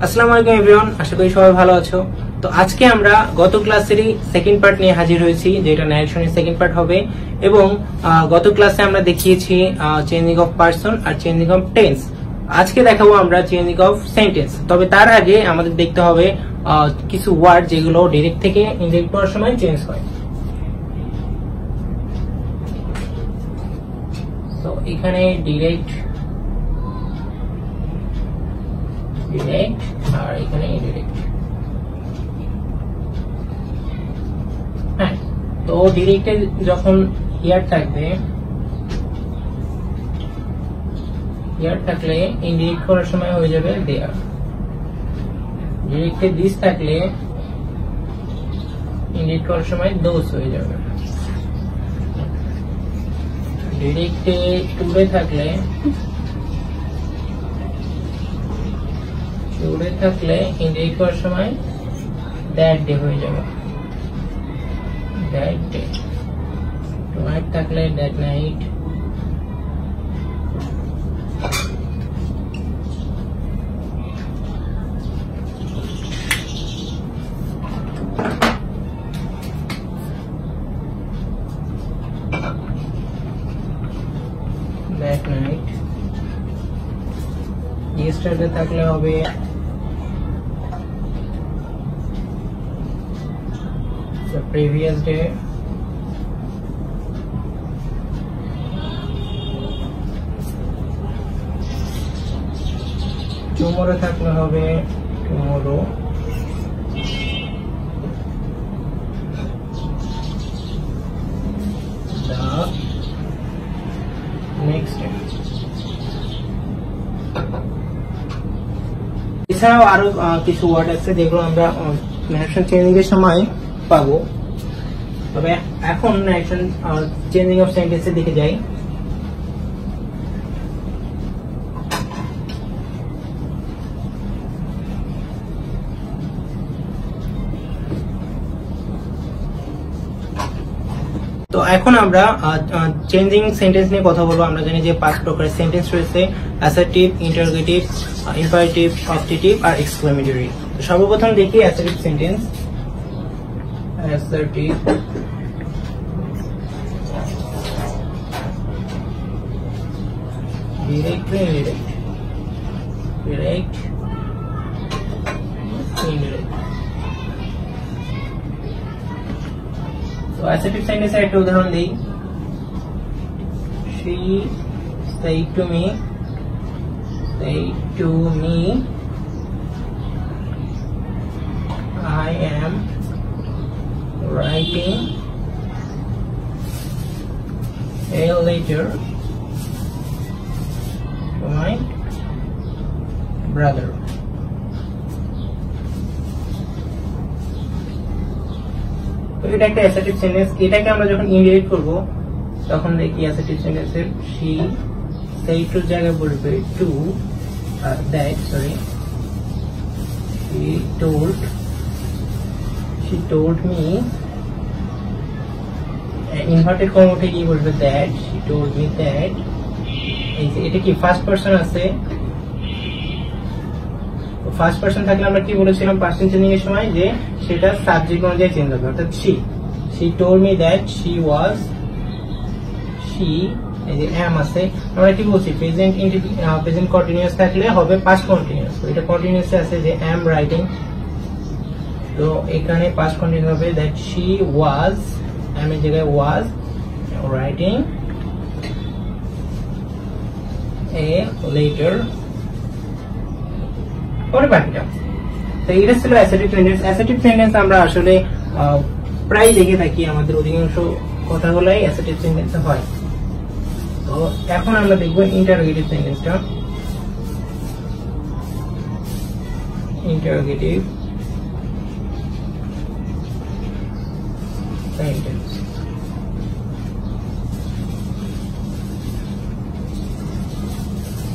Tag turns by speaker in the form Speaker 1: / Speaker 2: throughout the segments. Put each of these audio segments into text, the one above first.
Speaker 1: আসসালামু আলাইকুম এভরিওয়ান, আশা করি সবাই ভালো আছো। তো আজকে আমরা গত ক্লাসেরই সেকেন্ড পার্ট নিয়ে হাজির হয়েছি, যেটা ন্যারেশনের সেকেন্ড পার্ট হবে। এবং গত ক্লাসে আমরা দেখিয়েছি চেঞ্জিং অফ পারসন আর চেঞ্জিং অফ টেন্স। আজকে দেখাবো আমরা চেঞ্জিং অফ সেন্টেন্স। তবে তার আগে আমাদের দেখতে হবে কিছু ওয়ার্ড যেগুলো ডিরেক্ট থেকে ইনডিরেক্ট করার সময় চেঞ্জ হয়। তো এখানে ডিরেক্ট আর এখানে ইনডিরেক্ট। হ্যাঁ, তো ডিরেক্টে যখন হিয়ার থাকবে, হিয়ার থাকলে ইনডিরেক্ট করার সময় হয়ে যাবে দেয়ার। ডিরেক্টে দিস থাকলে ইনডিরেক্ট করার সময় দোজ হয়ে যাবে। ডিরেক্টে টুডে থাকলে ইনডিরেক্ট করার সময় দ্যাট ডে হয়ে যাবে, দ্যাট ডে। নাইট থাকলে that night. That night. Yesterday থাকলে হবে the previous day। tomorrow থাকলে হবে tomorrow। the next day। এছাড়াও আরো কিছু ওয়ার্ড আছে যেগুলো আমরা ন্যারেশন চেঞ্জিং এর সময় পাবো। তবে এখন ন্যারেশন চেঞ্জিং অফ সেন্টেন্সের দিকে যাই। তো এখন আমরা চেঞ্জিং সেন্টেন্স নিয়ে কথা বলবো। আমরা জানি যে 5 প্রকারের সেন্টেন্স রয়েছে: অ্যাসার্টিভ, ইন্টারোগেটিভ, ইম্পারেটিভ, অবজেক্টিভ আর এক্সক্লেমেটরি। তো সর্বপ্রথম দেখি assertive sentence. assertive, direct, indirect, direct, indirect। তো assertive sentence এর একটা উদাহরণ দেই। she said to me I am writing a letter to my brother। তো এটা একটা অ্যাসার্টিভ সেন্টেন্স। এটাকে আমরা যখন ইনডিরেক্ট করব তখন দেখি অ্যাসার্টিভ সেন্টেন্সের she said to জায়গায় বলবে to that, sorry, she told me, inverted কর্মটা কি বলবে that, she told me that। এটা কি ফার্স্ট পারসন আছে? ফার্স্ট পারসন থাকলে আমরা কি বলেছিলাম পারসন চেঞ্জিং এর সময়, যে সেটা সাবজেক্ট অনুযায়ী চেঞ্জ হবে। অর্থাৎ she told me that she এই যে am আছে, আমরা কি বলছি প্রেজেন্ট কন্টিনিউয়াস থাকলে হবে পাস্ট কন্টিনিউয়াস। তো এটা কন্টিনিউয়াস আছে যে am writing, তো এখানে পাস্ট কন্টিনিউয়াস হবে that she was, am এর জায়গায় was writing a letter। পরে বাকিটা। তো এটা ছিল অ্যাসার্টিভ সেন্টেন্স। অ্যাসার্টিভ সেন্টেন্স আমরা আসলে প্রায় দেখে থাকি, আমাদের অধিকাংশ কথাগুলাই অ্যাসার্টিভ সেন্টেন্স হয়। তো এখন আমরা দেখবো ইন্টারোগেটিভ সেন্টেন্সটা। Interrogative sentence.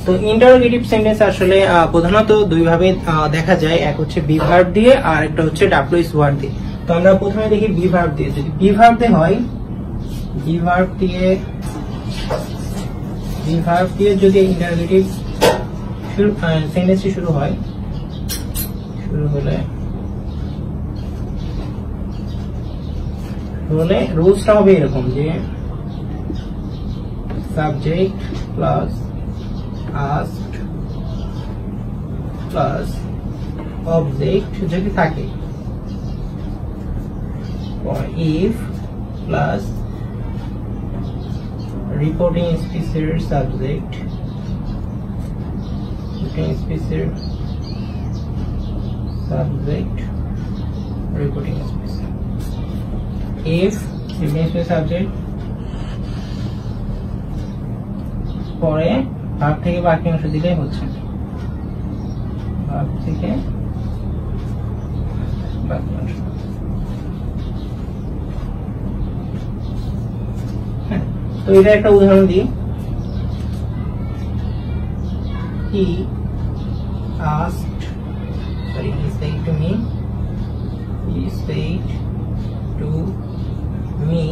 Speaker 1: তো ইন্টারোগেটিভ সেন্টেন্স আসলে প্রধানত দুই ভাবে দেখা যায়, এক হচ্ছে বি ভার্ব দিয়ে আর একটা হচ্ছে ডাব্লিউএস ওয়ার্ড দিয়ে। তো আমরা প্রথমে দেখি বি ভার্ব দিয়ে। যদি বি ভার্ব দিয়ে হয়, বি ভার্ব দিয়ে যদি ইন্টারোগেটিভ সেন্টেন্সটি শুরু হয় শুরু হলে রুলসটা হবে এরকম যে subject plus asked plus object যদি থাকে, if প্লাস রিপোর্টিং স্পিসের subject, reporting species. If subject পরে ভার্ব থেকে বাকি অংশ দিলেই হচ্ছে, ভার্ব থেকে বাকি অংশ। তো এটা একটা উদাহরণ দিই। He said to me,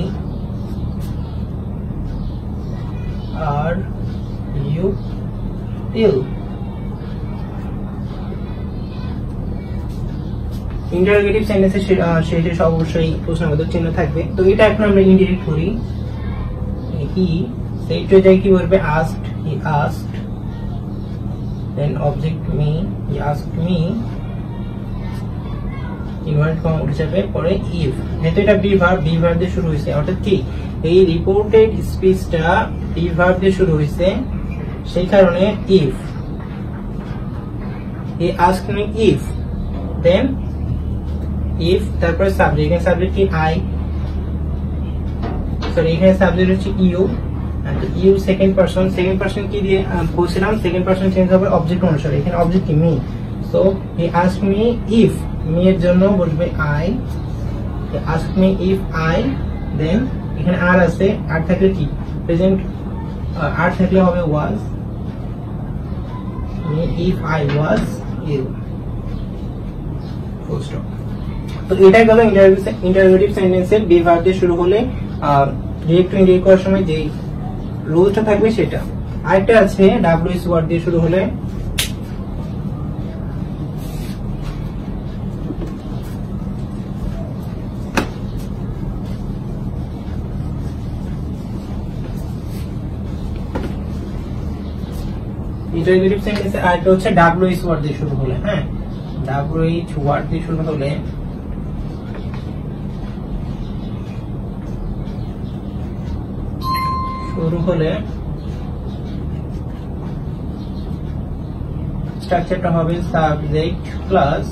Speaker 1: are you ill? Interrogative সেন্টেন্সের শেষে অবশ্যই প্রশ্নবোধক চিহ্ন থাকবে। তো এটা এখন আমরা ইনডিরেক্ট করি। He said to যায় কি বলবে asked, he asked, then object me, he asked me, invert comma উঠে যাবে, পরে if, যেহেতু এটা বি ভার্ব দিয়ে শুরু হয়েছে, অর্থাৎ কি এই রিপোর্টেড স্পিচটা বি ভার্ব দিয়ে শুরু হয়েছে, সেই কারণে if, he asked me if, then if তারপরে সাবজেক্ট, এখানে সাবজেক্ট কি I, সরি এখানে সাবজেক্ট হচ্ছে ইউ, ইউ সেকেন্ড পারসন কি দিয়ে বলছিলাম, সেকেন্ড পারসন চেঞ্জ হবে অবজেক্ট অনুসারে, এখানে অবজেক্ট কি me, so he asked me if, me এর জন্য বলবে I, he asked me if I, then এখানে আর আছে, আর থাকলে কি প্রেজেন্ট, আর থাকলে হবে was, if I was ill, full stop. তো এটা গেল ইন্টারোগেটিভ সেন্টেন্সের বি ভার্ব দিয়ে শুরু হলে ডিরেক্ট টু ইনডিরেক্ট করার সময় যে রুলসটা থাকবে সেটা। আরেকটা আছে ডাব্লিউএস ওয়ার্ড দিয়ে শুরু হলে, ইন্টারোগেটিভ সেন্টেন্সে আরেকটা হচ্ছে ডাব্লিউএস ওয়ার্ড দিয়ে শুরু হলে। হ্যাঁ, ডাব্লিউএইচ ওয়ার্ড দিয়ে শুরু হলে স্ট্রাকচারটা হবে subject plus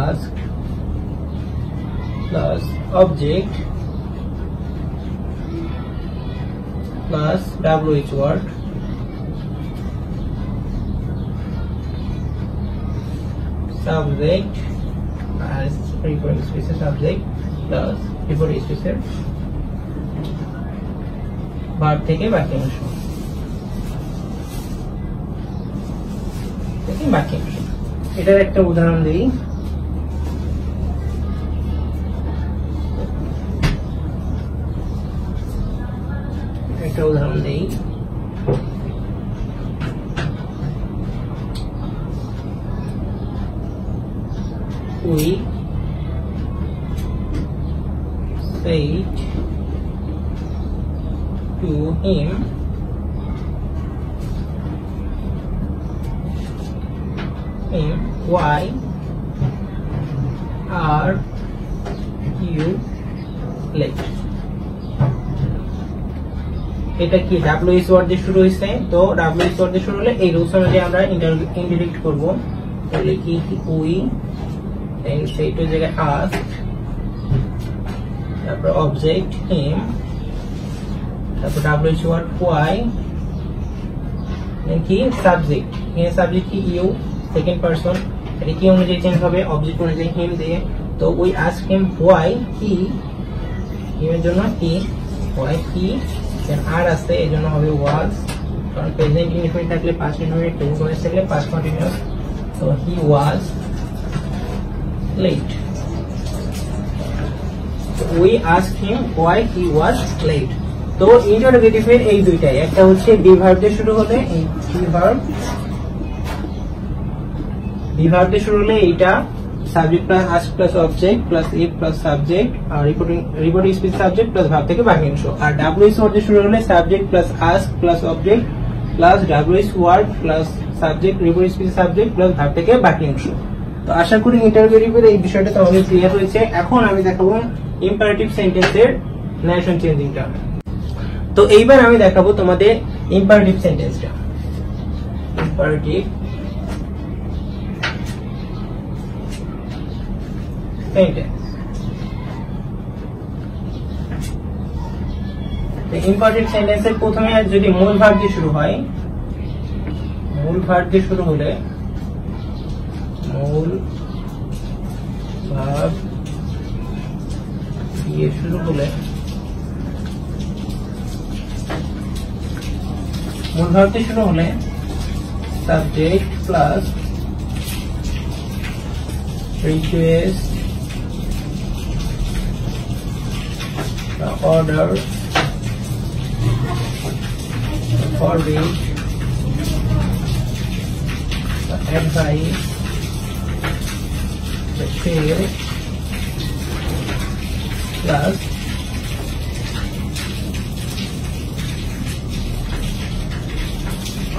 Speaker 1: asked plus object plus WH word subject as reporting species subject plus reporting species verb থেকে বাকি অংশ, এটার একটা উদাহরণ দিই। We said to him, why are you late? এটা কি ডাব্লিউএস ওয়ার্ড দিয়ে শুরু হয়েছে, তো ডাব্লিউএস ওয়ার্ড দিয়ে শুরু হলে এই রুলস অনুযায়ী আমরা ইনডিরেক্ট করব। তাহলে কি উই, দেন সেইটার জায়গায় asked, তারপর অবজেক্ট him, তারপর ডাব্লিউএইচ ওয়ার্ড why, দেন কি সাবজেক্ট, এখানে সাবজেক্ট কি ইউ সেকেন্ড পারসন, এটা কি অনুযায়ী চেঞ্জ হবে অবজেক্ট অনুযায়ী him দিয়ে। তো we asked him why he, এর জন্য he, why he, দেন আর আছে এর জন্য হবে was, কারণ প্রেজেন্ট ইনডিফিনিট থাকলে পাস্ট ইনডিফিনিট, প্রেজেন্ট কন্টিনিউয়াস থাকলে পাস্ট কন্টিনিউয়াস। তো he was late. So we asked him why he was late. তো ইন্টারোগেটিভ এর এই দুইটাই, একটা হচ্ছে বি ভার্ব দিয়ে শুরু হলে এই বি বি ভার্ব দিয়ে শুরু হলে এইটা subject plus ask plus object plus if plus subject আর reporting speech subject plus verb থেকে বাক্যাংশ। আর ডাব্লিউএস ওয়ার্ড দিয়ে শুরু হলে subject plus ask plus object plus WH word plus subject reporting speech subject plus verb থেকে বাক্যাংশ। তো আশা করি ইন্টারভিউর এই বিষয়টা তোমাদের ক্লিয়ার হয়েছে। এখন আমি দেখাবো ইম্পারেটিভ সেন্টেন্সের ন্যারেশন চেঞ্জিংটা। তো এইবার আমি দেখাবো তোমাদের ইম্পারেটিভ সেন্টেন্সটা। Imperative sentence. ইম্পারেটিভ সেন্টেন্সের প্রথমে যদি মূল ভার্ব দিয়ে শুরু হয়, মূল ভার্ব দিয়ে শুরু হলে মূল ভার্ব দিয়ে শুরু হলে মূল ভার্ব দিয়ে শুরু হলে subject plus request the order for which the advice the sale plus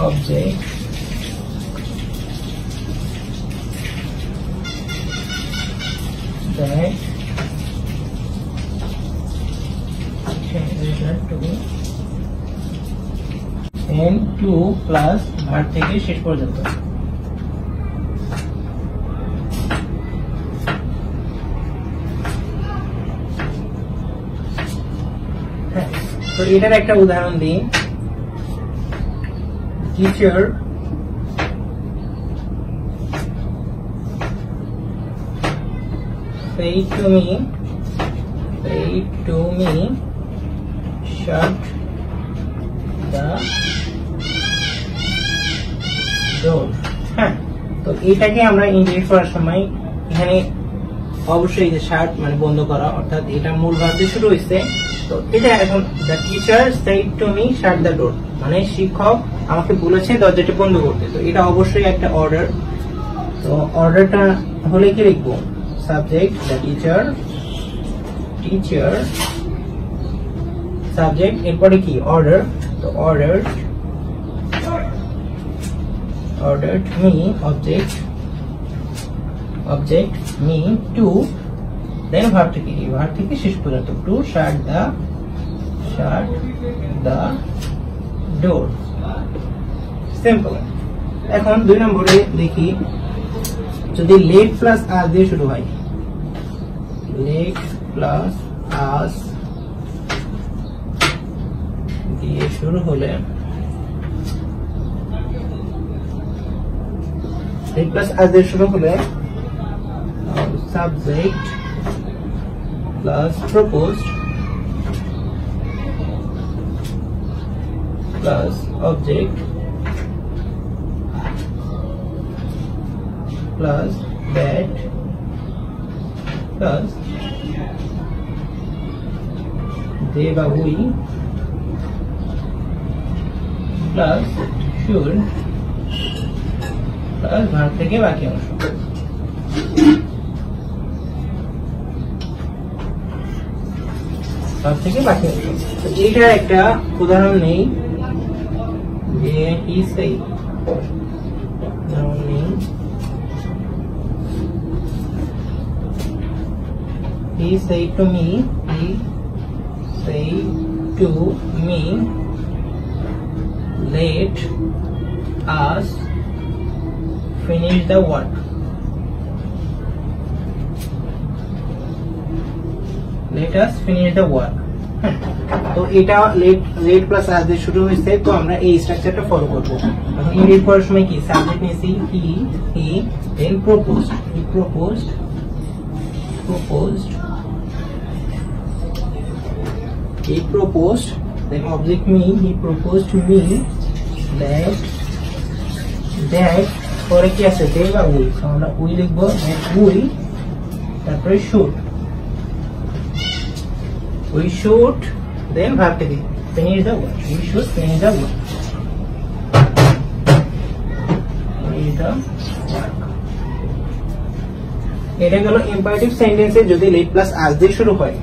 Speaker 1: object that and to plus verb থেকে শেষ পর্যন্ত। তো এটার একটা উদাহরণ দিই। Teacher say to me shut the door। হ্যাঁ, তো এটাকে আমরা ইংলিশ পড়ার সময় এখানে অবশ্যই যে শার্ট মানে বন্ধ করা, অর্থাৎ এটা মূল ভার্ব দিয়ে শুরু হয়েছে। তো এটা এখন the teacher said to me shut the door, মানে শিক্ষক আমাকে বলেছে দরজাটা বন্ধ করতে। তো এটা অবশ্যই একটা অর্ডার। তো অর্ডারটা হলে কি লিখবো? Subject the teacher subject এরপরে কি order। তো ordered me object me to then verb থেকে শেষ পর্যন্ত to shut the door। Simple. এখন 2 নম্বরে দেখি, যদি লেট প্লাস আস দিয়ে শুরু হয়, লেট প্লাস আস দিয়ে শুরু হলে লেট প্লাস আস দিয়ে শুরু হলে subject plus proposed plus object plus that plus they বা we plus should plus verb থেকে বাকি অংশ। ভার্ব থেকে বাকি অংশ। তো এইটার একটা উদাহরণ নেই যে he said, উদাহরণ নেই he said to me let us finish the work। let us finish the work। তো এটা লেট প্লাস আস দিয়ে শুরু হয়েছে। তো আমরা এই স্ট্রাকচারটা ফলো করব। এখন ইংলিশ পড়ার সময় কি সাবজেক্ট নিয়েছি he then proposed he proposed then object me he proposed to me that পরে কি আছে they বা we, so আমরা we লিখব that we তারপরে we should then verb থেকে finish the work, we should finish the work। এটা গেল ইম্পারেটিভ সেন্টেন্সে যদি লেট প্লাস আস দিয়ে শুরু হয়।